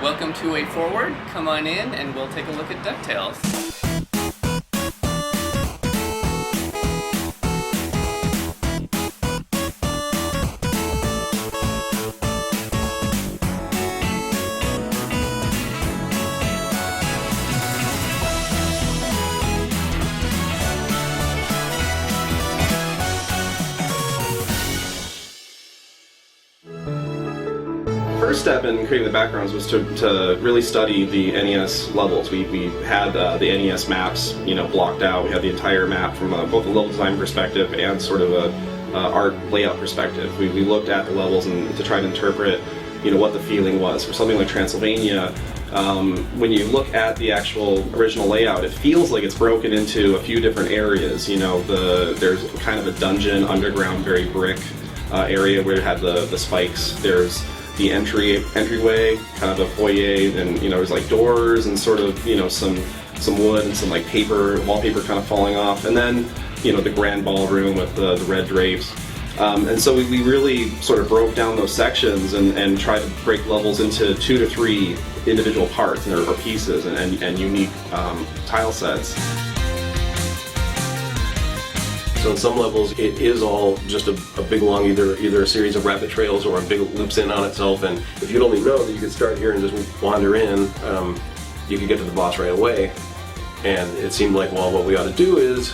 Welcome to Way Forward. Come on in and we'll take a look at DuckTales. First step in creating the backgrounds was to really study the NES levels. We had the NES maps, blocked out. We had the entire map from both a level design perspective and sort of a art layout perspective. We looked at the levels and to try to interpret, what the feeling was. For something like Transylvania, when you look at the actual original layout, it feels like it's broken into a few different areas. There's kind of a dungeon, underground, very brick area where it had the spikes. There's the entryway, kind of a foyer, and there's like doors and sort of some wood and some like wallpaper kind of falling off, and then the grand ballroom with the red drapes. And so we really sort of broke down those sections and tried to break levels into 2 to 3 individual parts or pieces and unique tile sets. So in some levels, it is all just a big long either a series of rabbit trails or a big loops in on itself. And if you'd only know that you could start here and just wander in, you could get to the boss right away. And it seemed like, well, what we ought to do is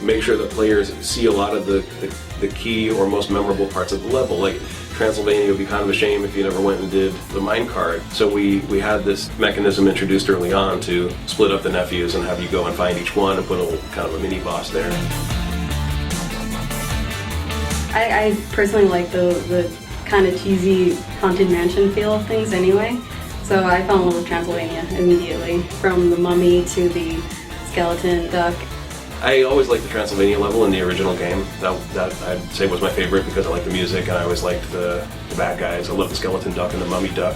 make sure that players see a lot of the key or most memorable parts of the level. Like Transylvania would be kind of a shame if you never went and did the minecart. So we had this mechanism introduced early on to split up the nephews and have you go and find each one and put a little kind of a mini boss there. I personally like the kind of cheesy Haunted Mansion feel of things anyway, so I fell in love with Transylvania immediately, from the mummy to the skeleton duck. I always liked the Transylvania level in the original game. That I'd say was my favorite because I liked the music and I always liked the bad guys. I love the skeleton duck and the mummy duck.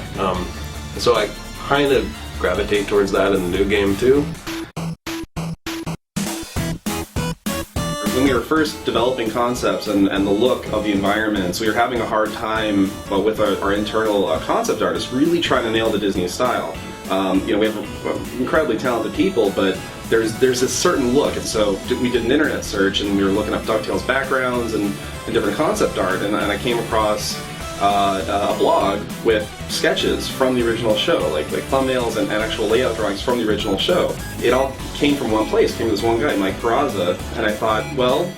So I kind of gravitate towards that in the new game too. When we were first developing concepts and the look of the environments, we were having a hard time with our internal concept artists really trying to nail the Disney style. We have incredibly talented people, but there's this certain look, and so we did an internet search and we were looking up DuckTales backgrounds and different concept art, and I came across a blog with sketches from the original show, like thumbnails and actual layout drawings from the original show. It all came from one place, came from this one guy, Mike Peraza, and I thought, well,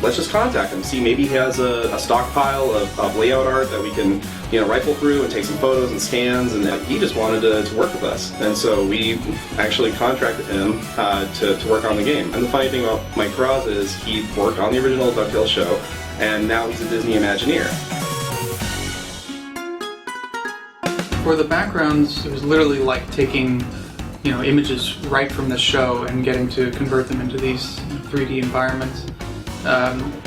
let's just contact him, see maybe he has a stockpile of layout art that we can rifle through and take some photos and scans, and he just wanted to work with us. And so we actually contracted him to work on the game. And the funny thing about Mike Peraza is he worked on the original DuckTales show, and now he's a Disney Imagineer. For the backgrounds, it was literally like taking, images right from the show and getting to convert them into these 3D environments.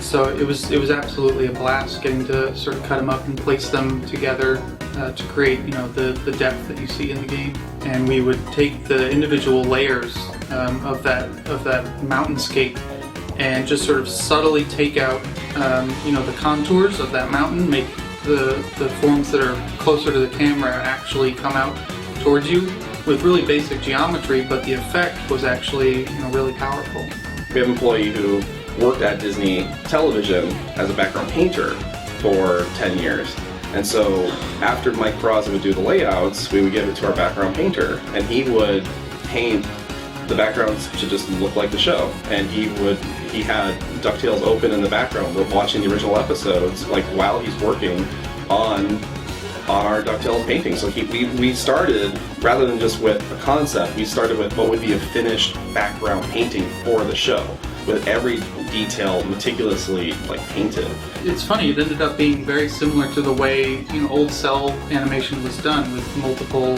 So it was absolutely a blast getting to sort of cut them up and place them together to create, the depth that you see in the game. And we would take the individual layers of that mountainscape and just sort of subtly take out, the contours of that mountain, make the forms that are closer to the camera actually come out towards you with really basic geometry, but the effect was actually really powerful. We have an employee who worked at Disney Television as a background painter for 10 years. And so after Mike Peraza would do the layouts, we would give it to our background painter, and he would paint the backgrounds to just look like the show. And he had DuckTales open in the background. We're watching the original episodes while he's working on our DuckTales painting. So we started, rather than just with a concept, we started with what would be a finished background painting for the show, with every detail meticulously painted. It's funny, it ended up being very similar to the way old cell animation was done, with multiple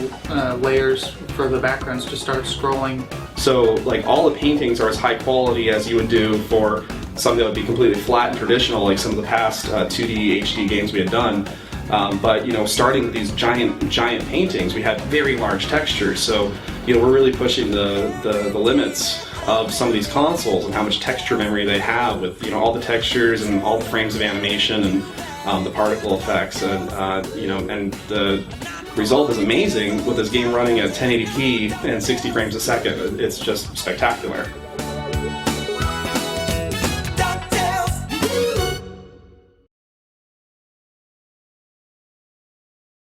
layers for the backgrounds to start scrolling. So all the paintings are as high quality as you would do for something that would be completely flat and traditional, like some of the past 2D HD games we had done. But starting with these giant paintings, we had very large textures. So we're really pushing the limits of some of these consoles and how much texture memory they have with all the textures and all the frames of animation, and the particle effects, and and the result is amazing with this game running at 1080p and 60 frames a second. It's just spectacular.